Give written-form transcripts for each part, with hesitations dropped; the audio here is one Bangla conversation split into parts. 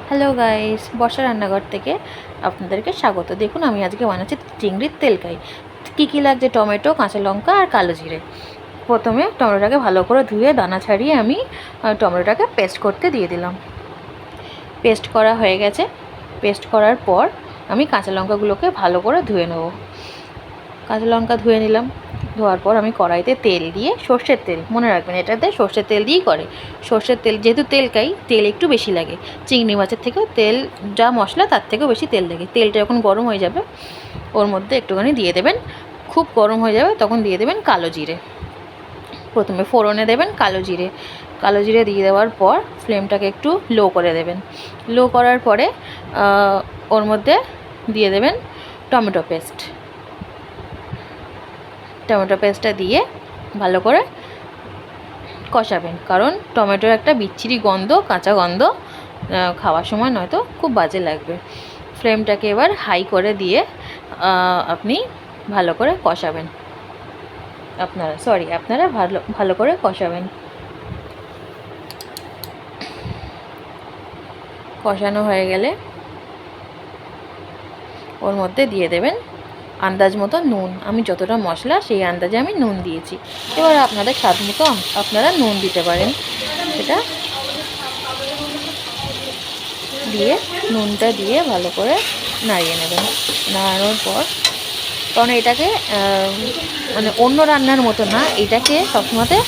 হ্যালো গাইস, বর্ষা রান্নাঘর থেকে আপনাদেরকে স্বাগত। দেখুন আমি আজকে বানাচ্ছি চিংড়ির তেলকাই। কী কী লাগছে? টমেটো, কাঁচা লঙ্কা আর কালো জিরে। প্রথমে টমেটোটাকে ভালো করে ধুয়ে দানা ছাড়িয়ে আমি টমেটোটাকে পেস্ট করতে দিয়ে দিলাম। পেস্ট করা হয়ে গেছে। পেস্ট করার পর আমি কাঁচা লঙ্কাগুলোকে ভালো করে ধুয়ে নেব। কাঁচা লঙ্কা ধুয়ে নিলাম। ধোয়ার পর আমি কড়াইতে তেল দিয়ে, সর্ষের তেল, মনে রাখবেন এটাতে সর্ষের তেল দিয়েই করে। সর্ষের তেল, যেহেতু তেলকাই, তেল একটু বেশি লাগে। চিংড়ি মাছের থেকেও তেল, যা মশলা তার থেকেও বেশি তেল লাগে। তেলটা যখন গরম হয়ে যাবে ওর মধ্যে একটুখানি দিয়ে দেবেন, খুব গরম হয়ে যাবে তখন দিয়ে দেবেন কালো জিরে। প্রথমে ফোড়নে দেবেন কালো জিরে। কালো জিরে দিয়ে দেওয়ার পর ফ্লেমটাকে একটু লো করে দেবেন। লো করার পরে ওর মধ্যে দিয়ে দেবেন টমেটো পেস্ট। টমেটো পেস্টটা দিয়ে ভালো করে কষাবেন, কারণ টমেটোর একটা বিচ্ছিরি গন্ধ, কাঁচা গন্ধ খাওয়ার সময় নয়তো খুব বাজে লাগবে। ফ্লেমটাকে এবার হাই করে দিয়ে আপনি ভালো করে কষাবেন। আপনারা ভালো করে কষাবেন। কষানো হয়ে গেলে ওর মধ্যে দিয়ে দেবেন আন্দাজ মতো নুন। আমি যতটা মশলা সেই আন্দাজে আমি নুন দিয়েছি। এবার আপনাদের স্বাদ মতো আপনারা নুন দিতে পারেন। সেটা দিয়ে, নুনটা দিয়ে ভালো করে নাড়িয়ে নেবেন। নাড়ানোর পর, কারণ এটাকে মানে অন্য রান্নার মতো না, এটাকে সবসময়তে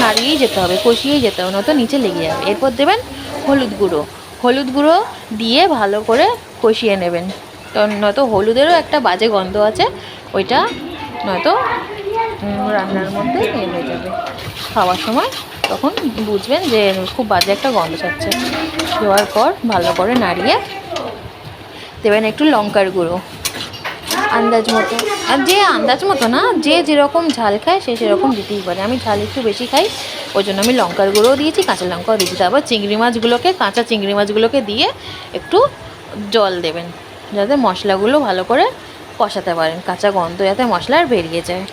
নাড়িয়েই যেতে হবে, কষিয়েই যেতে হবে, নয়তো নিচে লেগে যাবে। এরপর দেবেন হলুদ গুঁড়ো। হলুদ গুঁড়ো দিয়ে ভালো করে কষিয়ে নেবেন, কারণ নয়তো হলুদেরও একটা বাজে গন্ধ আছে, ওইটা নয়তো রান্নার মধ্যে হয়ে যাবে। খাওয়ার সময় তখন বুঝবেন যে খুব বাজে একটা গন্ধ ছাড়ছে। দেওয়ার পর ভালো করে নাড়িয়ে দেবেন একটু লঙ্কার গুঁড়ো আন্দাজ মতো। আর যে আন্দাজ মতো না, যে যেরকম ঝাল খায় সে সেরকম দিতেই পারে। আমি ঝাল একটু বেশি খাই, ওই জন্য আমি লঙ্কার গুঁড়োও দিয়েছি, কাঁচা লঙ্কাও দিয়েছি। তারপর কাঁচা চিংড়ি মাছগুলোকে দিয়ে একটু জল দেবেন, যাতে মশলাগুলো ভালো করে কষাতে পারেন, কাঁচা গন্ধ যাতে মশলার বেরিয়ে যায়।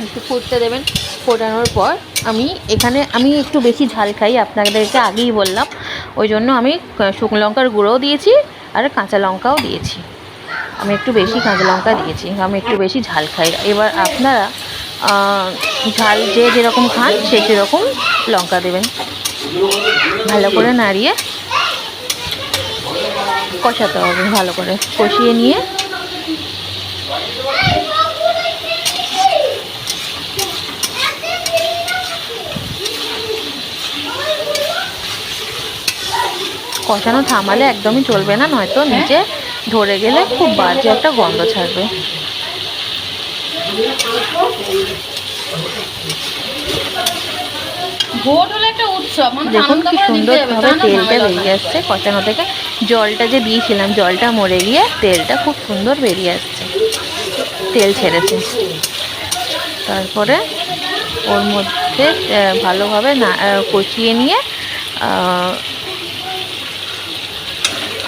একটু ফুটতে দেবেন। ফোটানোর পর আমি একটু বেশি ঝাল খাই, আপনাদেরকে আগেই বললাম, ওই জন্য আমি শুকনো লঙ্কার গুঁড়োও দিয়েছি আর কাঁচা লঙ্কাও দিয়েছি। আমি একটু বেশি কাঁচা লঙ্কা দিয়েছি, আমি একটু বেশি ঝাল খাই। এবার আপনারা ঝাল যে যেরকম খান সে সেরকম লঙ্কা দেবেন। ভালো করে নাড়িয়ে কষাতে হবে, ভালো করে কষিয়ে নিয়ে কষানো থামালে একদমই চলবে না, নয়তো নিচে ধরে গেলে খুব বাজে একটা গন্ধ ছাড়বে। দেখুন কি সুন্দরভাবে তেলটা বেরিয়ে আসছে কষানো থেকে। জলটা যে দিয়েছিলাম, জলটা মরে গিয়ে তেলটা খুব সুন্দর বেরিয়ে আসছে, তেল ছেড়েছে। তারপরে ওর মধ্যে ভালোভাবে কষিয়ে নিয়ে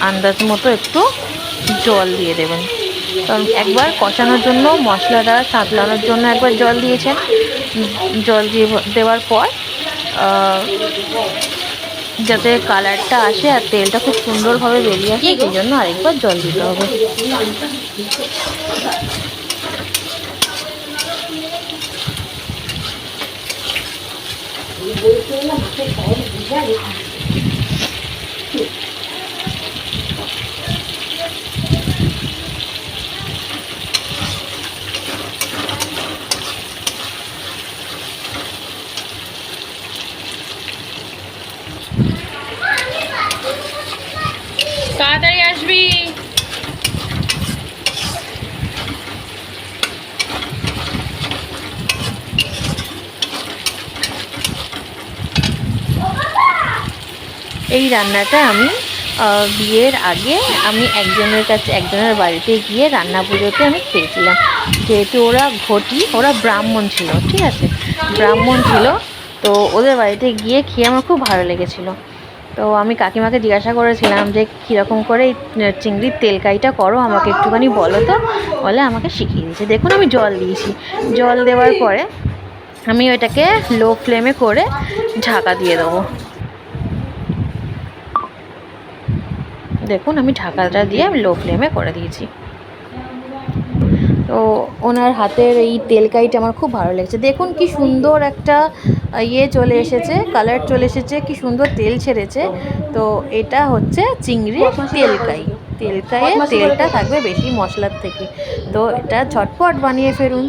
আন্দাজ মতো একটু জল দিয়ে দেবেন, কারণ একবার কষানোর জন্য, মশলাটা সাঁতলানোর জন্য একবার জল দিয়েছেন। জল দিয়ে দেওয়ার পর যাতে কালারটা আসে আর তেলটা খুব সুন্দরভাবে বেরিয়ে আসে, সেই জন্য আরেকবার জল দিতে হবে। তাড়াতাড়ি আসবি। এই রান্নাটা আমি বিয়ের আগে আমি একজনের বাড়িতে গিয়ে রান্না পুজোতে আমি খেয়েছিলাম। যেহেতু ওরা ব্রাহ্মণ ছিল, ঠিক আছে, ব্রাহ্মণ ছিল, তো ওদের বাড়িতে গিয়ে খেয়ে আমার খুব ভালো লেগেছিলো। তো আমি কাকিমাকে জিজ্ঞাসা করেছিলাম যে কীরকম করে এই চিংড়ির তেলকাইটা করো, আমাকে একটুখানি বলো তো। বলে আমাকে শিখিয়ে দিয়েছে। দেখুন আমি জল দিয়েছি। জল দেওয়ার পরে আমি ওইটাকে লো ফ্লেমে করে ঢাকা দিয়ে দেবো। দেখুন আমি ঢাকাটা দিয়ে আমি লো ফ্লেমে করে দিয়েছি। তো ওনার হাতের এই তেলকাইটা আমার খুব ভালো লেগেছে। দেখুন কি সুন্দর একটা ইয়ে চলে এসেছে, কালার চলে এসেছে, কি সুন্দর তেল ছেড়েছে। তো এটা হচ্ছে চিংড়ির তেলকাই। তেলকাইয়ে তেলটা থাকবে বেশি মশলার থেকে। তো এটা ঝটপট বানিয়ে ফেলুন।